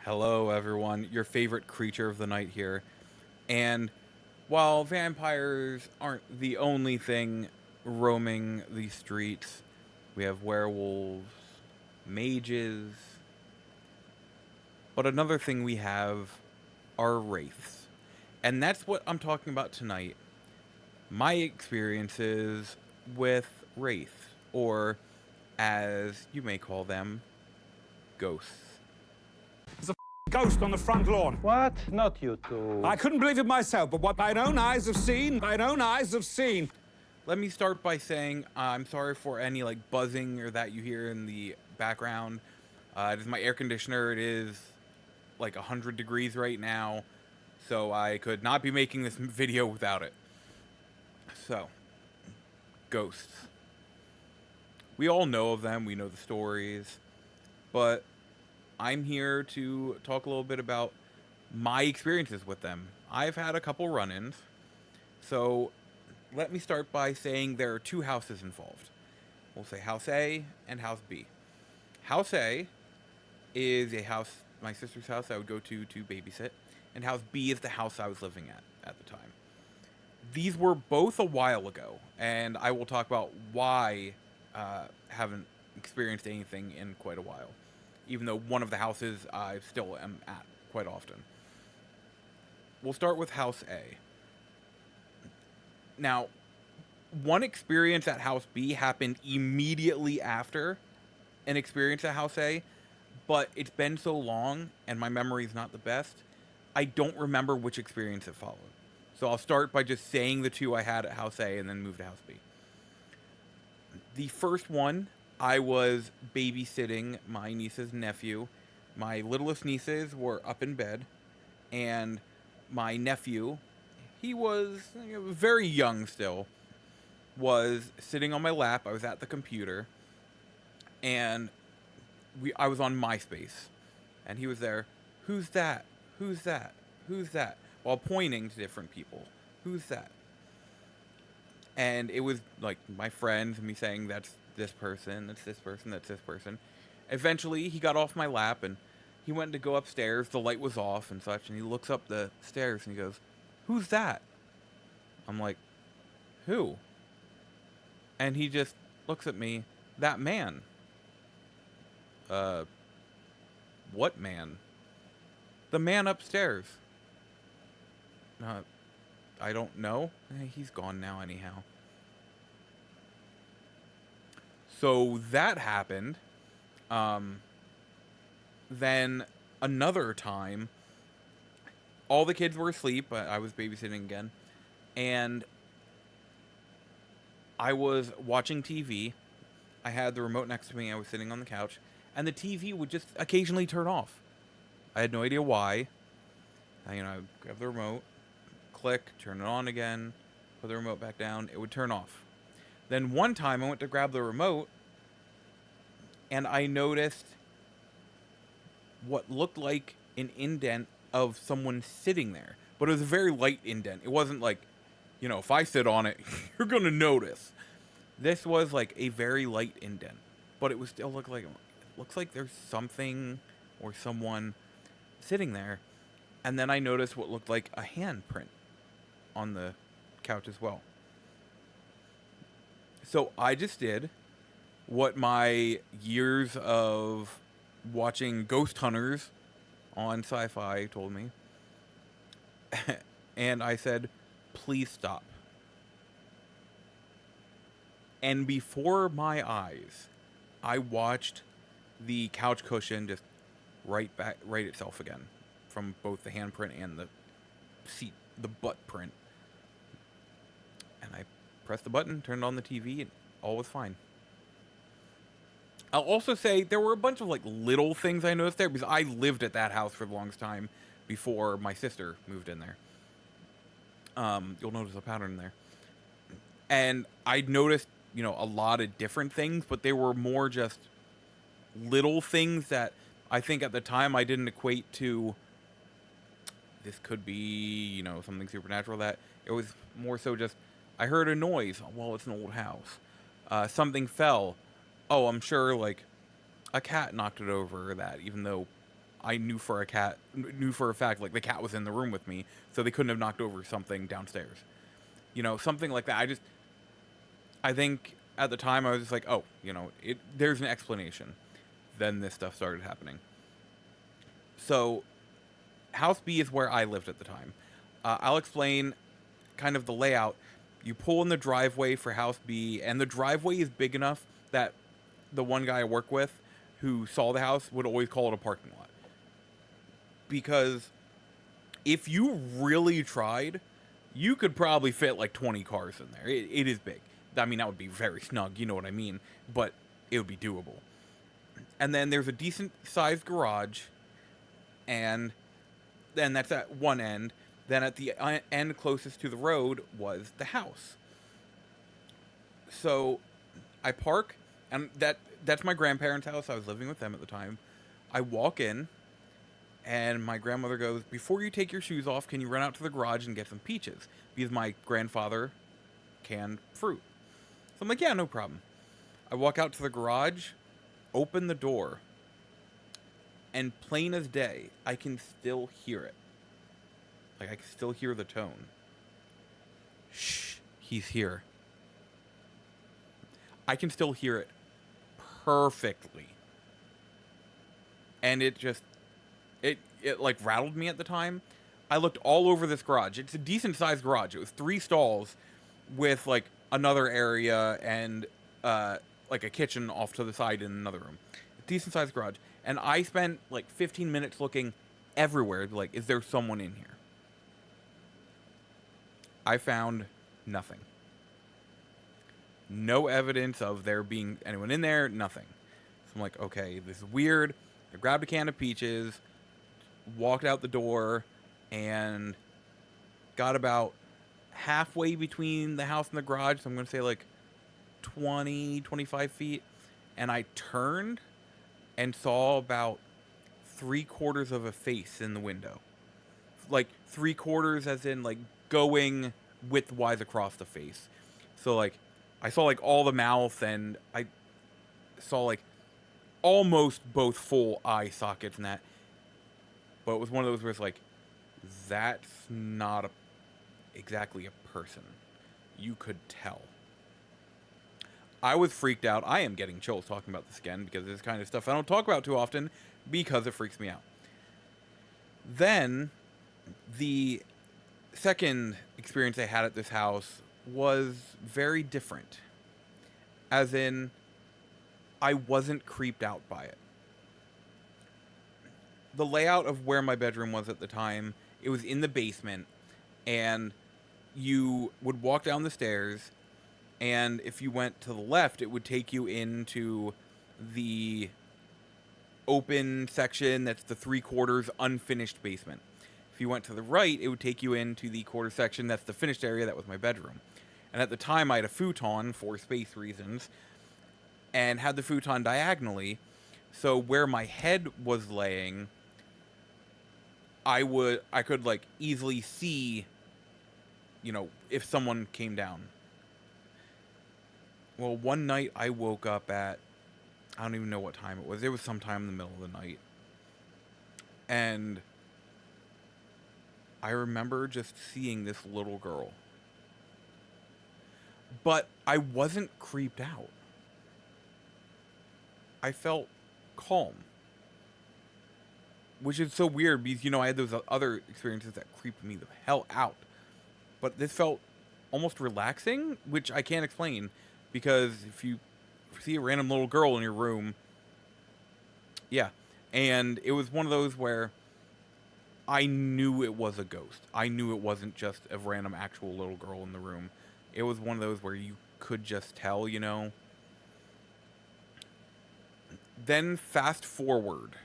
Hello, everyone. Your favorite creature of the night here. And while vampires aren't the only thing roaming the streets, we have werewolves, mages, but another thing we have are wraiths. And that's what I'm talking about tonight. My experiences with wraiths, or as you may call them, ghosts. There's a ghost on the front lawn. What? Not you two. I couldn't believe it myself, but what mine own eyes have seen, mine own eyes have seen. Let me start by saying I'm sorry for any buzzing or that you hear in the background. It is my air conditioner. It is 100 degrees right now, so I could not be making this video without it. So, ghosts. We all know of them. We know the stories, but I'm here to talk a little bit about my experiences with them. I've had a couple run-ins, so let me start by saying there are two houses involved. We'll say House A and House B. House A is a house, my sister's house, I would go to babysit, and House B is the house I was living at the time. These were both a while ago, and I will talk about why I haven't experienced anything in quite a while, even though one of the houses I still am at quite often. We'll start with House A. Now, one experience at House B happened immediately after an experience at House A, but it's been so long, and my memory is not the best, I don't remember which experience it followed. So I'll start by just saying the two I had at House A and then move to House B. The first one, I was babysitting my niece's nephew. My littlest nieces were up in bed, and my nephew, he was very young still, was sitting on my lap. I was at the computer, and I was on MySpace, and he was there. Who's that? Who's that? Who's that? While pointing to different people. Who's that? And it was my friends and me saying, that's this person, that's this person, that's this person. Eventually, he got off my lap, and he went to go upstairs. The light was off and such, and he looks up the stairs, and he goes, who's that? I'm like, who? And he just looks at me, that man. What man? The man upstairs. I don't know. He's gone now anyhow. So that happened. Then another time, all the kids were asleep. I was babysitting again. And I was watching TV. I had the remote next to me. I was sitting on the couch. And the TV would just occasionally turn off. I had no idea why. I grabbed the remote, click, turn it on again, put the remote back down. It would turn off. Then one time I went to grab the remote, and I noticed what looked like an indent of someone sitting there. But it was a very light indent. It wasn't if I sit on it, you're going to notice. This was a very light indent. But it was still looks like there's something or someone sitting there. And then I noticed what looked like a handprint on the couch as well. So I just did what my years of watching Ghost Hunters on Sci-Fi told me. And I said, please stop. And before my eyes, I watched the couch cushion just right itself again, from both the handprint and the seat, the butt print. And I pressed the button, turned on the TV, and all was fine. I'll also say there were a bunch of little things I noticed there, because I lived at that house for the longest time before my sister moved in there. You'll notice a pattern there. And I noticed, a lot of different things, but they were more just little things that I think at the time I didn't equate to this could be, something supernatural. That it was more so just, I heard a noise. Well, it's an old house. Something fell. Oh, I'm sure a cat knocked it over, or that, even though I knew for a fact like the cat was in the room with me, so they couldn't have knocked over something downstairs. Something like that. I think at the time I was just like, oh, there's an explanation. Then this stuff started happening. So, House B is where I lived at the time. I'll explain kind of the layout. You pull in the driveway for House B, and the driveway is big enough that the one guy I work with who saw the house would always call it a parking lot. Because if you really tried, you could probably fit like 20 cars in there. It is big. I mean, that would be very snug, you know what I mean? But it would be doable. And then there's a decent sized garage, and then that's at one end. Then at the end closest to the road was the house. So I park, and that's my grandparents' house. I was living with them at the time. I walk in, and my grandmother goes, "Before you take your shoes off, can you run out to the garage and get some peaches?" Because my grandfather canned fruit. So I'm like, yeah, no problem. I walk out to the garage, open the door, and plain as day, I can still hear it. Like, I can still hear the tone. Shh, he's here. I can still hear it perfectly. And it like rattled me at the time. I looked all over this garage. It's a decent sized garage. It was 3 stalls with like another area and like a kitchen off to the side in another room. Decent sized garage. And I spent like 15 minutes looking everywhere. Like, is there someone in here? I found nothing. No evidence of there being anyone in there, nothing. So I'm like, okay, this is weird. I grabbed a can of peaches, walked out the door, and got about halfway between the house and the garage. So I'm going to say like 20, 25 feet. And I turned and saw about 3/4 of a face in the window. Like 3/4 as in like going widthwise across the face. So like I saw like all the mouth, and I saw like almost both full eye sockets and that. But it was one of those where it's like, that's not exactly a person. You could tell. I was freaked out. I am getting chills talking about this again because it's kind of stuff I don't talk about too often because it freaks me out. Then the second experience I had at this house was very different. As in, I wasn't creeped out by it. The layout of where my bedroom was at the time, it was in the basement, and you would walk down the stairs, and if you went to the left, it would take you into the open section that's the 3/4 unfinished basement. If you went to the right, it would take you into the quarter section that's the finished area that was my bedroom. And at the time, I had a futon for space reasons, and had the futon diagonally, so where my head was laying, I could like easily see, if someone came down. Well, one night I woke up at, I don't even know what time it was. It was sometime in the middle of the night. And I remember just seeing this little girl. But I wasn't creeped out. I felt calm. Which is so weird because, I had those other experiences that creeped me the hell out. But this felt almost relaxing, which I can't explain. Because if you see a random little girl in your room, yeah. And it was one of those where I knew it was a ghost. I knew it wasn't just a random actual little girl in the room. It was one of those where you could just tell, Then fast forward,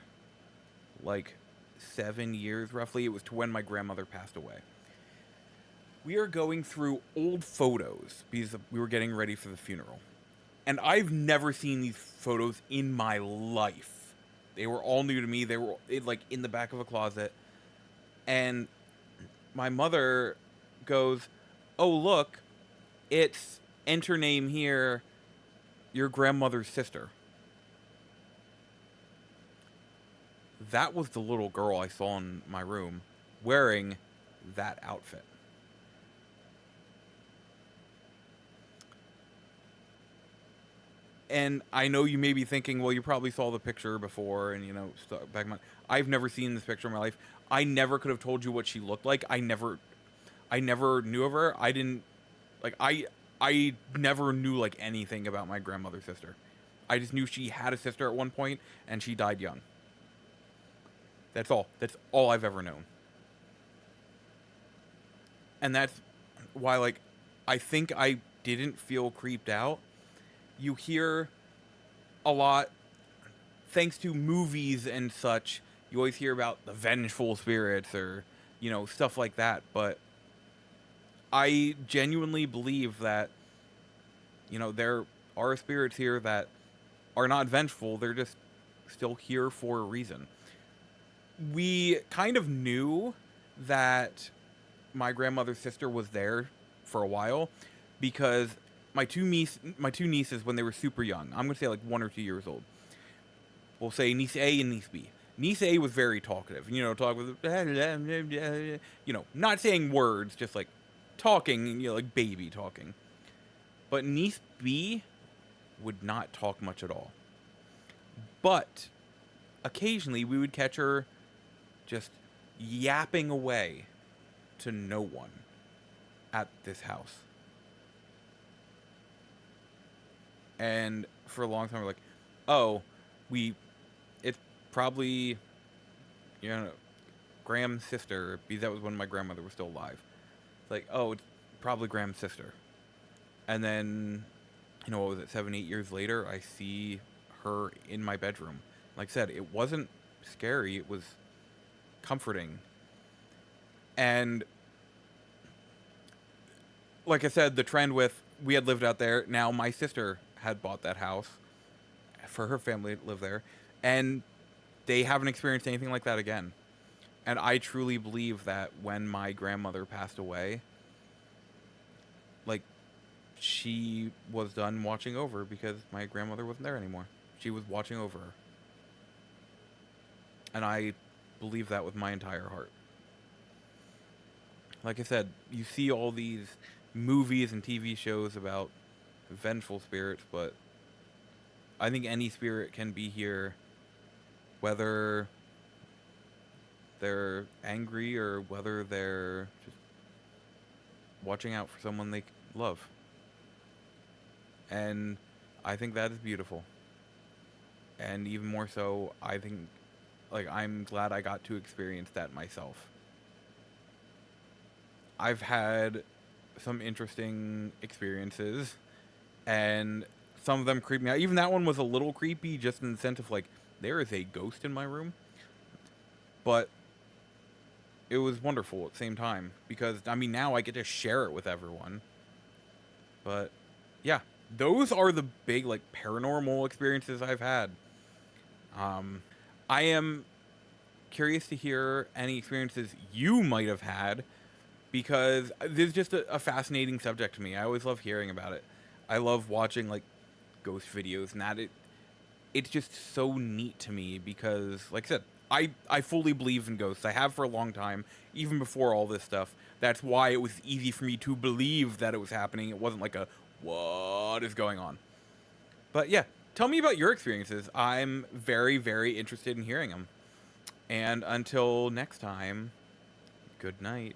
like 7 years roughly, it was to when my grandmother passed away. We are going through old photos because we were getting ready for the funeral. And I've never seen these photos in my life. They were all new to me. They were like in the back of a closet. And my mother goes, "Oh, look, it's enter name here, your grandmother's sister." that was the little girl I saw in my room wearing that outfit. And I know you may be thinking, well, you probably saw the picture before, and back in my, I've never seen this picture in my life. I never could have told you what she looked like. I never knew of her. I didn't like I never knew like anything about my grandmother's sister. I just knew she had a sister at one point, and she died young. That's all. That's all I've ever known. And that's why, like, I think I didn't feel creeped out. You hear a lot, thanks to movies and such, you always hear about the vengeful spirits or, stuff like that. But I genuinely believe that, there are spirits here that are not vengeful. They're just still here for a reason. We kind of knew that my grandmother's sister was there for a while because my two nieces, when they were super young, I'm gonna say like 1 or 2 years old. We'll say niece A and niece B. Niece A was very talkative, talk with, not saying words, just like talking, like baby talking. But niece B would not talk much at all. But occasionally we would catch her just yapping away to no one at this house. And for a long time, we're like, oh, it's probably, Graham's sister, because that was when my grandmother was still alive. It's like, oh, it's probably Graham's sister. And then, what was it, 7, 8 years later, I see her in my bedroom. Like I said, it wasn't scary, it was comforting. And like I said, the trend with, we had lived out there, now my sister had bought that house for her family to live there, and they haven't experienced anything like that again. And I truly believe that when my grandmother passed away, like, she was done watching over because my grandmother wasn't there anymore. She was watching over her. And I believe that with my entire heart. Like I said, you see all these movies and TV shows about vengeful spirits, but I think any spirit can be here, whether they're angry or whether they're just watching out for someone they love. And I think that is beautiful. And even more so, I think, like, I'm glad I got to experience that myself. I've had some interesting experiences, and some of them creep me out. Even that one was a little creepy, just in the sense of, like, there is a ghost in my room. But it was wonderful at the same time, because, I mean, now I get to share it with everyone. But, yeah, those are the big, like, paranormal experiences I've had. I am curious to hear any experiences you might have had, because this is just a fascinating subject to me. I always love hearing about it. I love watching, like, ghost videos, and it's just so neat to me because, like I said, I fully believe in ghosts. I have for a long time, even before all this stuff. That's why it was easy for me to believe that it was happening. It wasn't like a, what is going on? But yeah, tell me about your experiences. I'm very, very interested in hearing them. And until next time, good night.